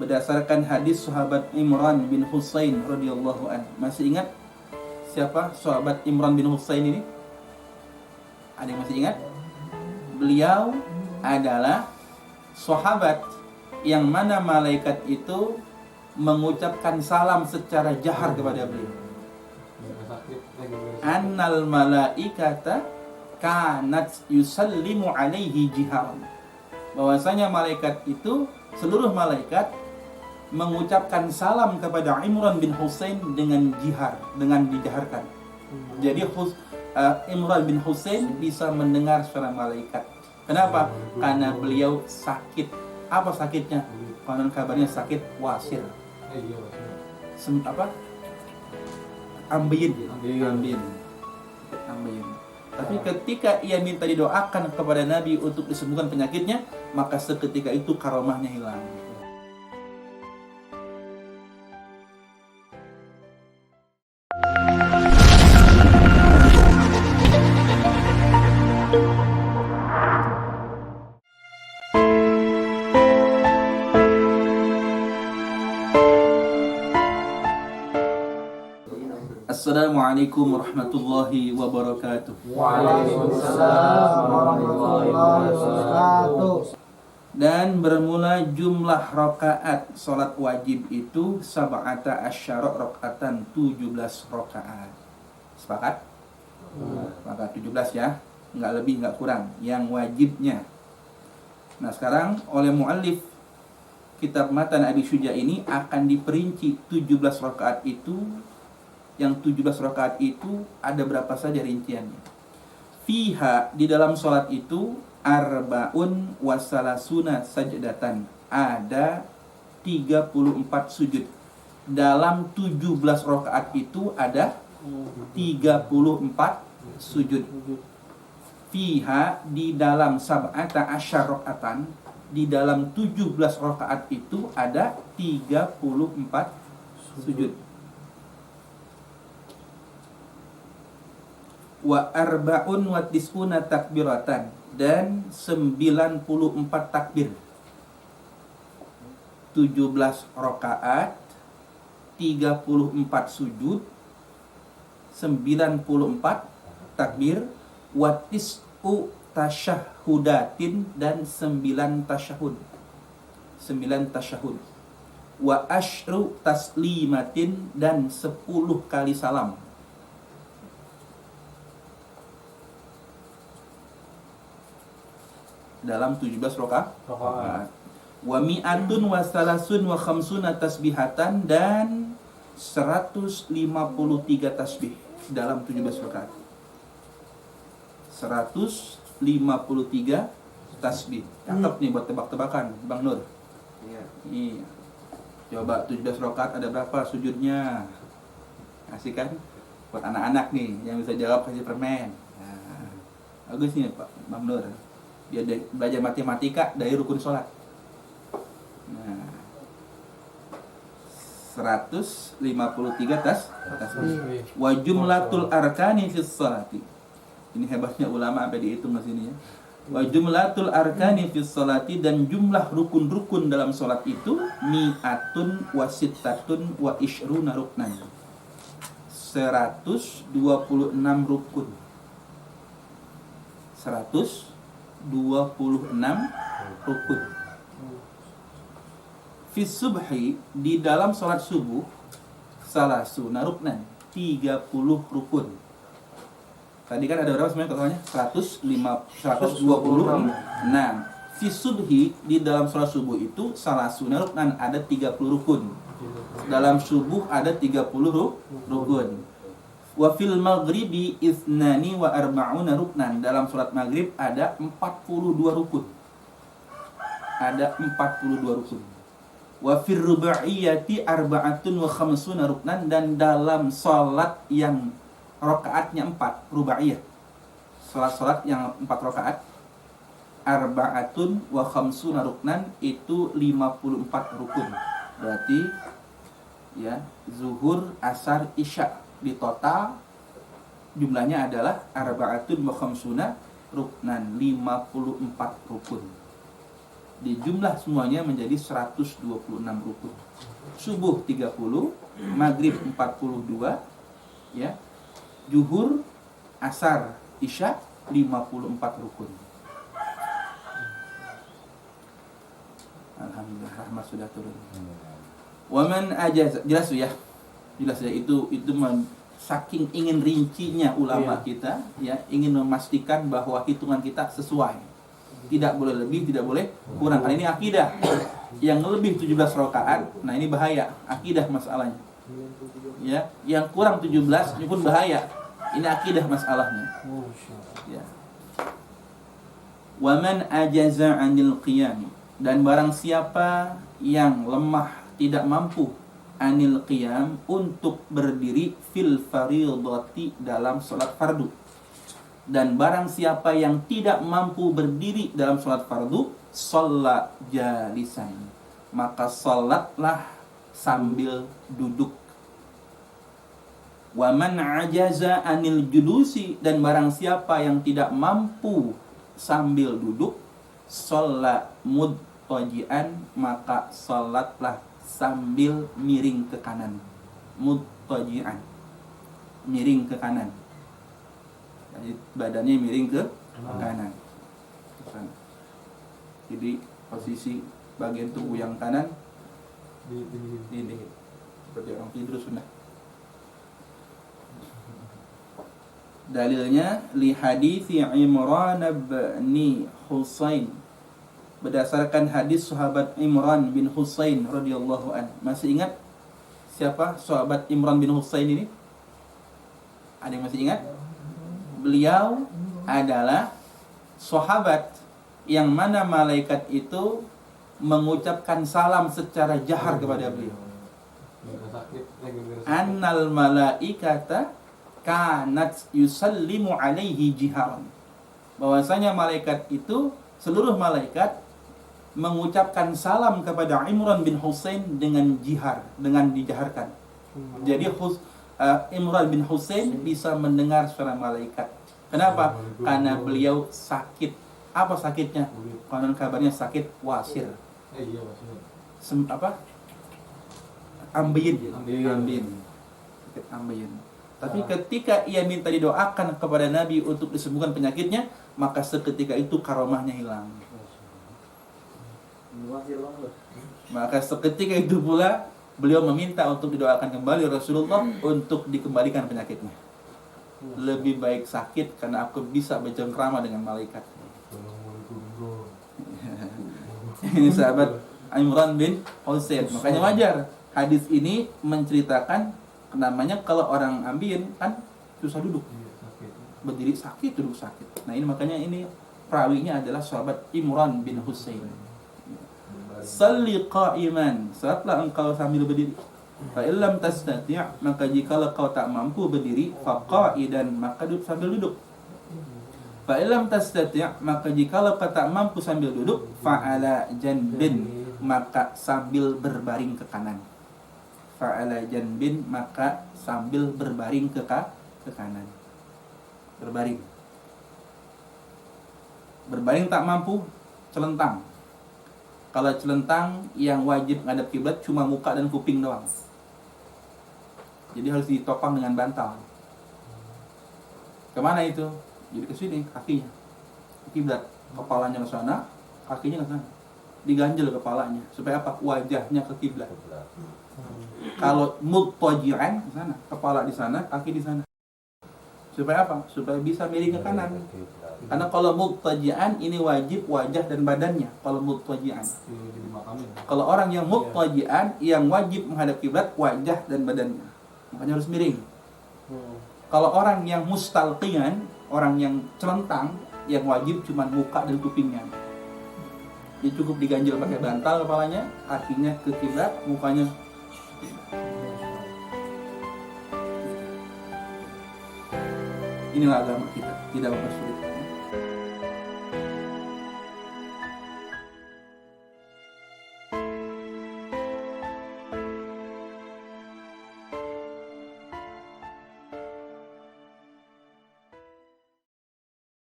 berdasarkan hadis sahabat Imran bin Husain radhiyallahu an. Masih ingat siapa sahabat Imran bin Husain ini? Ada yang masih ingat? Beliau adalah sahabat yang mana malaikat itu mengucapkan salam secara jahar kepada beliau. Annal malaikata kanat yusallimu alaihi jiharan. Bahwasanya malaikat itu, seluruh malaikat mengucapkan salam kepada Imran bin Husain dengan jihar, dengan dijaharkan. Jadi Imran bin Husain bisa mendengar suara malaikat. Kenapa? Karena beliau sakit. Apa sakitnya? Konon kabarnya sakit wasir. Ambeien. Tapi ketika ia minta didoakan kepada Nabi untuk disembuhkan penyakitnya, maka seketika itu karomahnya hilang. Assalamualaikum warahmatullahi wabarakatuh. Waalaikumsalam warahmatullahi wabarakatuh. Dan bermula jumlah rakaat salat wajib itu sab'ata asyara rakaatan, 17 rakaat. Sepakat? Maka 17 ya, enggak lebih enggak kurang yang wajibnya. Nah, sekarang oleh muallif kitab Matan Abi Syuja ini akan diperinci 17 rakaat itu. Yang 17 rakaat itu ada berapa saja rinciannya. Fiha, di dalam sholat itu, arbaun wasalasuna sajdatan, ada 34 sujud. Dalam 17 rakaat itu ada 34 sujud. Fiha, di dalam sab'ata asyar rakaatan, di dalam 17 rakaat itu ada 34 sujud. Wa arba'un wa tis'una takbiratan, dan 94 takbir. 17 rakaat, 34 sujud, 94 takbir, wa tis'u tasyahhudatin, dan 9 tasyahud. 9 tasyahud. Wa asyru taslimatin, dan 10 kali salam. Dalam 17 rakaat. Wa mi'atun wa salasun wa khamsuna tasbihatan, dan 153 tasbih dalam 17 rakaat. 153 tasbih. Cakep nih buat tebak-tebakan, Bang Nur. Iya. Coba 17 rakaat ada berapa sujudnya? Asik kan? Buat anak-anak nih yang bisa jawab, kasih permen. Nah, bagus nih Pak Bang Nur. Dia belajar matematika dari rukun sholat. Nah, 153 tasbih. Wa jumlatul arkani fis sholati. Ini hebatnya ulama sampai dihitung di sini ya. Wa jumlatul arkani fis sholati, dan jumlah rukun-rukun dalam sholat itu mi'atun wa sittatun wa ishruna ruknan. 126 rukun. 126 rukun. Fi subhi, di dalam sholat subuh, salasuna ruknan, 30 rukun. Tadi kan ada berapa sebenarnya totalnya? 126. Fi subhi, di dalam sholat subuh itu salasuna ruknan, ada 30 rukun. Dalam subuh ada 30 rukun. Wa fil maghribi ithnani wa arba'una ruknan, dalam sholat maghrib ada 42 rukun. Ada 42 rukun. Wa fir rubaiyati arba'atun wa khamsuna ruknan, dan dalam sholat yang rakaatnya 4, rubaiyah, sholat yang 4 rakaat, arba'atun wa khamsuna ruknan, itu 54 rukun. Berarti ya, zuhur, asar, isya, di total jumlahnya adalah arba'atun wa khamsuna ruknan, 54 rukun. dijumlah semuanya menjadi 126 rukun. Subuh 30, maghrib 42, ya. Zuhur, asar, isya 54 rukun. Alhamdulillah, rahmat sudah turun. Waman ajaza, jelas ya. Jelas ya, itu saking ingin rincinya ulama kita, ya, ingin memastikan bahwa hitungan kita sesuai. Tidak boleh lebih, tidak boleh kurang. Karena ini akidah. Yang lebih 17 rakaat, nah ini bahaya, akidah masalahnya. Ya, yang kurang 17 ini pun bahaya. Ini akidah masalahnya. Ya. Waman ajaza 'anil qiyam, dan barang siapa yang lemah, tidak mampu anil qiyam, untuk berdiri fil fardhati, dalam salat fardu. Dan barang siapa yang tidak mampu berdiri dalam salat fardu, shalla jalisan, maka salatlah sambil duduk. Wa man ajaza anil julusi, dan barang siapa yang tidak mampu sambil duduk, shalla mudtaji'an, maka salatlah sambil miring ke kanan. Mudtaji'an, miring ke kanan. Jadi badannya miring ke kanan. Jadi posisi bagian tubuh yang kanan ini seperti orang tidur sunnah. Dalilnya li hadithi Imran bin Husain, berdasarkan hadis sahabat Imran bin Husain radhiyallahu an. Masih ingat siapa sahabat Imran bin Husain ini? Ada yang masih ingat? Beliau adalah sahabat yang mana malaikat itu mengucapkan salam secara jahar kepada beliau. Annal malaikata kanat yusallimu alaihi jiharan. Bahwasanya malaikat itu, seluruh malaikat mengucapkan salam kepada Imran bin Husain dengan jihar, dengan dijaharkan. Jadi Imran bin Husain bisa mendengar suara malaikat. Kenapa? Karena beliau sakit. Apa sakitnya? Konon kabarnya sakit wasir. Ambeien. Sakit ambeien. Tapi ketika ia minta didoakan kepada Nabi untuk disembuhkan penyakitnya, maka seketika itu karomahnya hilang. Maka seketika itu pula beliau meminta untuk didoakan kembali Rasulullah untuk dikembalikan penyakitnya. Lebih baik sakit karena aku bisa bercengkrama dengan malaikat. Ini sahabat Imran bin Husain. Makanya wajar hadis ini menceritakan, namanya kalau orang ambien kan susah duduk, berdiri sakit, duduk sakit. Nah ini makanya ini perawinya adalah sahabat Imran bin Husain. Salli qa'iman, salatlah engkau sambil berdiri. Fa illam tastati', maka jika kau tak mampu berdiri, fa qa'idan, maka duduk sambil duduk. Fa illam tastati', maka jika kau tak mampu sambil duduk, fa ala janbin, maka sambil berbaring ke kanan. Fa ala janbin, maka sambil berbaring ke kanan. Berbaring. Berbaring tak mampu, celentang. Kalau celentang, yang wajib menghadap kiblat cuma muka dan kuping doang. Jadi harus ditopang dengan bantal. Kemana itu? Jadi ke sini, kakinya. Kiblat, kepalanya ke sana, kakinya ke sana. Diganjel kepalanya supaya apa? Wajahnya ke kiblat. Kalau mudtaji'an ke sana, kepala di sana, kaki di sana. Supaya apa? Supaya bisa miring ke kanan. Karena kalau mudtaji'an ini wajib wajah dan badannya. Kalau mudtaji'an. Kalau orang yang mudtaji'an, yang wajib menghadap kiblat wajah dan badannya. Makanya harus miring. Kalau orang yang mustalqiyan, orang yang celentang, yang wajib cuma muka dan kupingnya. Dia cukup diganjel pakai bantal kepalanya, kakinya ke kiblat, mukanya. Inilah agama kita, tidak mempersulit.